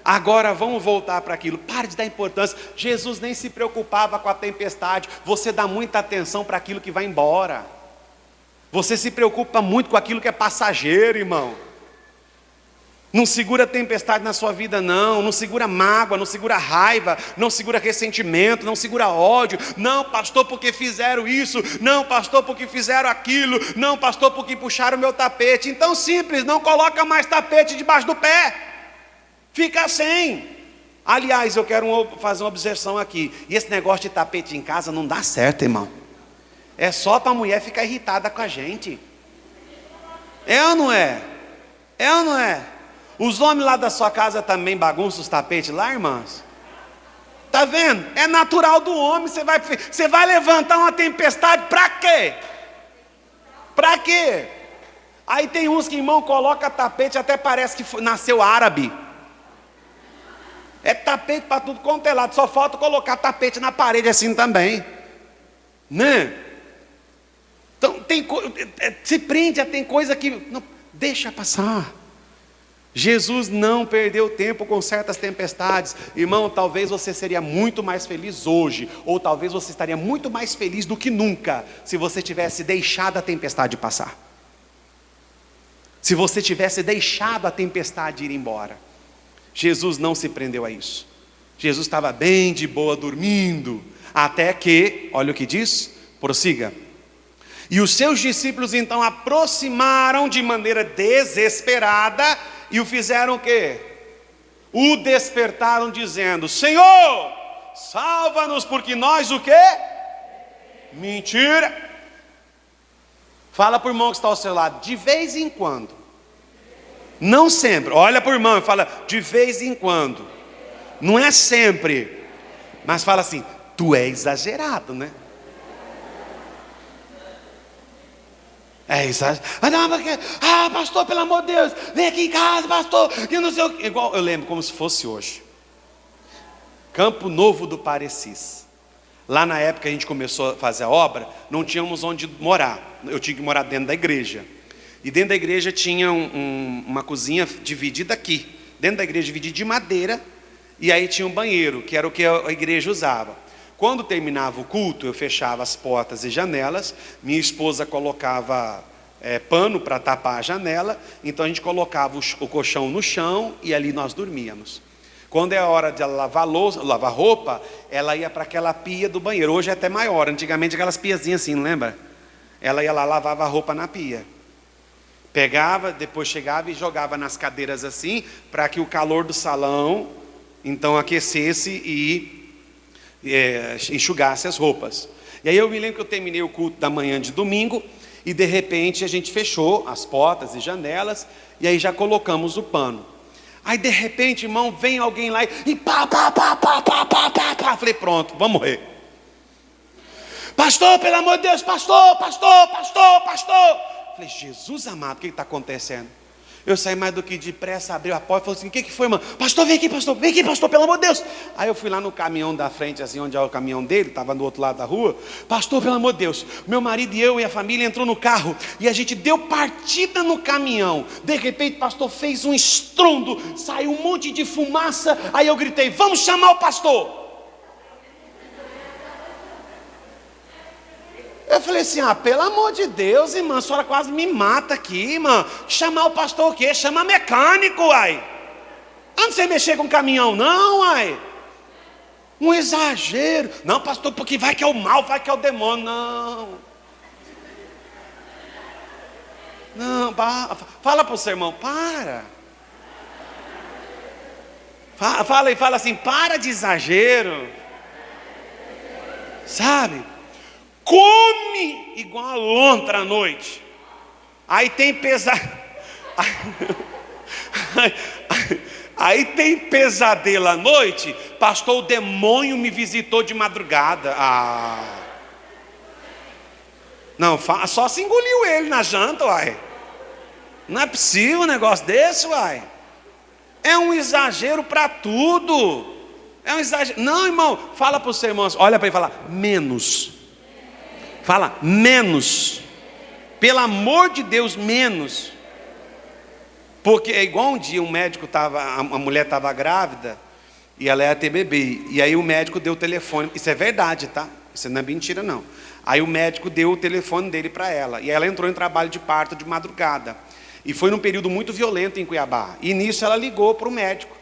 Agora vamos voltar para aquilo. Pare de dar importância. Jesus nem se preocupava com a tempestade. Você dá muita atenção para aquilo que vai embora. Você se preocupa muito com aquilo que é passageiro, irmão. Não segura a tempestade na sua vida, não. Não segura mágoa, não segura raiva, não segura ressentimento, não segura ódio. Não, pastor, porque fizeram isso. Não, pastor, porque fizeram aquilo. Não, pastor, porque puxaram o meu tapete. Então simples, não coloca mais tapete debaixo do pé. Fica sem. Aliás, eu quero fazer uma observação aqui. E esse negócio de tapete em casa não dá certo, irmão. É só para a mulher ficar irritada com a gente. É ou não é? É ou não é? Os homens lá da sua casa também bagunçam os tapetes lá, irmãs? Está vendo? É natural do homem. Você vai levantar uma tempestade para quê? Para quê? Aí tem uns que, irmão, coloca tapete, até parece que nasceu árabe. É tapete para tudo quanto é lado. Só falta colocar tapete na parede assim também. Né? Então, se prende, tem coisa que não, deixa passar. Jesus não perdeu tempo com certas tempestades. Irmão, talvez você seria muito mais feliz hoje, ou talvez você estaria muito mais feliz do que nunca, se você tivesse deixado a tempestade passar. Se você tivesse deixado a tempestade ir embora. Jesus não se prendeu a isso. Jesus estava bem de boa dormindo, até que, olha o que diz, prossiga. E os seus discípulos então aproximaram de maneira desesperada e o fizeram o quê? O despertaram dizendo: Senhor, salva-nos, porque nós o quê? Mentira. Fala para o irmão que está ao seu lado, de vez em quando. Não sempre. Olha para o irmão e fala, de vez em quando. Não é sempre. Mas fala assim, tu é exagerado, né? É exagerado. Pastor, pelo amor de Deus, vem aqui em casa, pastor. Que não sei o quê. Igual eu lembro como se fosse hoje. Campo Novo do Parecis. Lá na época que a gente começou a fazer a obra, não tínhamos onde morar. Eu tinha que morar dentro da igreja. E dentro da igreja tinha uma cozinha dividida aqui. Dentro da igreja dividida de madeira. E aí tinha um banheiro, que era o que a igreja usava. Quando terminava o culto, eu fechava as portas e janelas. Minha esposa colocava pano para tapar a janela. Então a gente colocava o colchão no chão e ali nós dormíamos. Quando é a hora de ela lavar roupa, ela ia para aquela pia do banheiro. Hoje é até maior, antigamente aquelas piazinhas assim, não lembra? Ela ia lá, lavava a roupa na pia. Pegava, depois chegava e jogava nas cadeiras assim, para que o calor do salão, então aquecesse e enxugasse as roupas. E aí eu me lembro que eu terminei o culto da manhã de domingo, e de repente a gente fechou as portas e janelas, e aí já colocamos o pano. Aí de repente, irmão, vem alguém lá e pá. Falei, pronto, vamos morrer. Pastor, pelo amor de Deus, pastor. Falei, Jesus amado, o que está acontecendo? Eu saí mais do que depressa, abri a porta e falei assim, o que foi, mano? Pastor, vem aqui, pastor, pelo amor de Deus. Aí eu fui lá no caminhão da frente, assim, onde é o caminhão dele, estava do outro lado da rua. Pastor, pelo amor de Deus, meu marido e eu e a família entrou no carro, e a gente deu partida no caminhão. De repente, o pastor fez um estrondo, saiu um monte de fumaça, aí eu gritei, vamos chamar o pastor. Eu falei assim, pelo amor de Deus, irmã, a senhora quase me mata aqui, irmã. Chamar o pastor o quê? Chama mecânico, uai. Não sei mexer com caminhão, não, uai. Um exagero. Não, pastor, porque vai que é o mal, vai que é o demônio. Não. Não, fala para o seu irmão, para. Fala e fala assim, para de exagero. Sabe? Come igual a lontra à noite. Aí tem Aí tem pesadelo à noite. Pastor, o demônio me visitou de madrugada. Não, só se engoliu ele na janta, uai. Não é possível um negócio desse, uai. É um exagero para tudo. É um exagero. Não, irmão, fala para os seus irmãos, olha para ele e fala, menos. Fala, menos. Pelo amor de Deus, menos. Porque é igual um dia um médico a mulher estava grávida e ela ia ter bebê. E aí o médico deu o telefone. Isso é verdade, tá? Isso não é mentira, não. Aí o médico deu o telefone dele para ela. E ela entrou em trabalho de parto de madrugada. E foi num período muito violento em Cuiabá. E nisso ela ligou para o médico.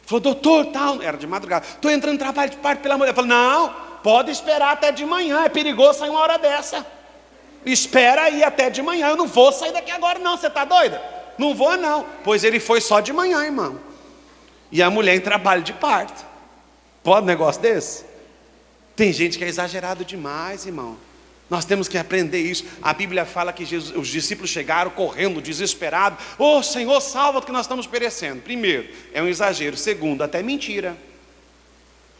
Falou, doutor, tal, era de madrugada. Estou entrando em trabalho de parto pela mulher. Falou, não, pode esperar até de manhã. É perigoso sair uma hora dessa. Espera aí até de manhã. Eu não vou sair daqui agora não, você está doida? Não vou não. Pois ele foi só de manhã, irmão. E a mulher em trabalho de parto. Pode um negócio desse? Tem gente que é exagerado demais, irmão. Nós temos que aprender isso. A Bíblia fala que os discípulos chegaram correndo, desesperados. Ô Senhor, salva que nós estamos perecendo. Primeiro, é um exagero. Segundo, até mentira.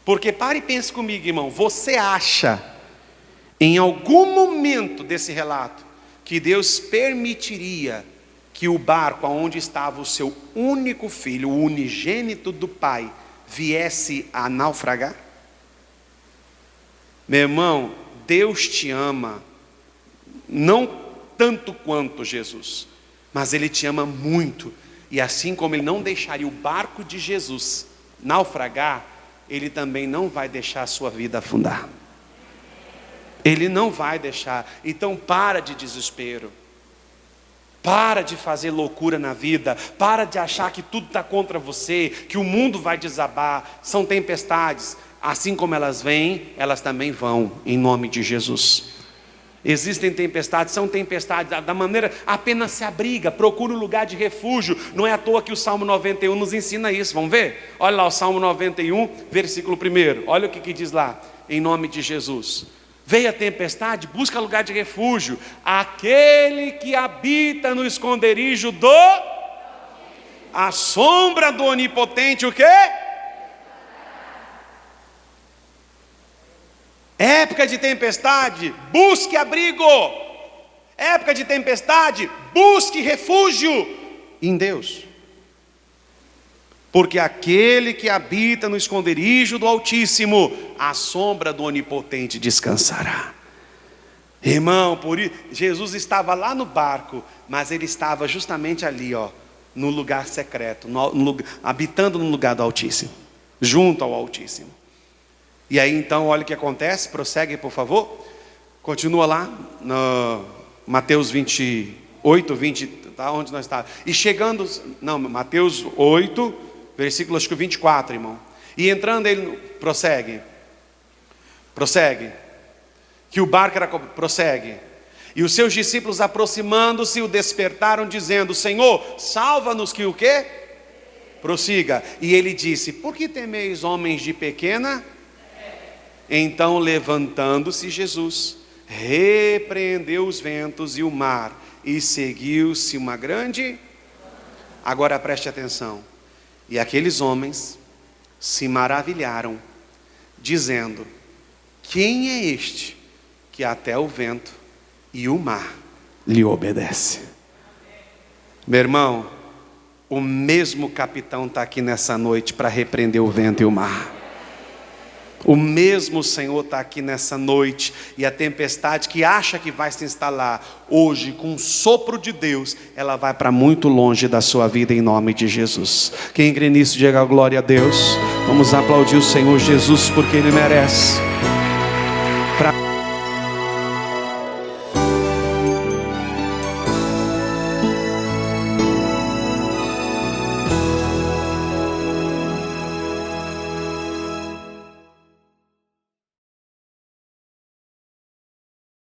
Porque pare e pense comigo, irmão. Você acha, em algum momento desse relato, que Deus permitiria que o barco onde estava o seu único filho, o unigênito do Pai, viesse a naufragar? Meu irmão, Deus te ama, não tanto quanto Jesus, mas Ele te ama muito, e assim como Ele não deixaria o barco de Jesus naufragar, Ele também não vai deixar a sua vida afundar. Ele não vai deixar. Então para de desespero. Para de fazer loucura na vida. Para de achar que tudo está contra você, que o mundo vai desabar. São tempestades. Assim como elas vêm, elas também vão, em nome de Jesus. Existem tempestades, são tempestades da maneira, apenas se abriga, procura um lugar de refúgio. Não é à toa que o Salmo 91 nos ensina isso, vamos ver? Olha lá o Salmo 91, versículo 1, olha o que diz lá, em nome de Jesus. Veio a tempestade, busca lugar de refúgio, aquele que habita no esconderijo a sombra do Onipotente, o quê? Época de tempestade, busque abrigo. Época de tempestade, busque refúgio em Deus. Porque aquele que habita no esconderijo do Altíssimo, a sombra do Onipotente descansará. Irmão, por isso, Jesus estava lá no barco, mas ele estava justamente ali, no lugar secreto, habitando no lugar do Altíssimo, junto ao Altíssimo. E aí então, olha o que acontece, prossegue por favor. Continua lá, no Mateus 28, 20, tá onde nós estávamos. E chegando, Mateus 8, versículo acho que 24, irmão. E entrando ele, prossegue. Que o barco era, prossegue. E os seus discípulos aproximando-se o despertaram, dizendo, Senhor, salva-nos que o quê? Prossiga. E ele disse, por que temeis homens de pequena? Então levantando-se Jesus, repreendeu os ventos e o mar, e seguiu-se uma grande... Agora preste atenção. E aqueles homens se maravilharam, dizendo, quem é este que até o vento e o mar lhe obedece? Meu irmão, o mesmo capitão está aqui nessa noite para repreender o vento e o mar. O mesmo Senhor está aqui nessa noite, e a tempestade que acha que vai se instalar hoje, com um sopro de Deus, ela vai para muito longe da sua vida, em nome de Jesus. Quem crê nisso, diga glória a Deus. Vamos aplaudir o Senhor Jesus, porque Ele merece.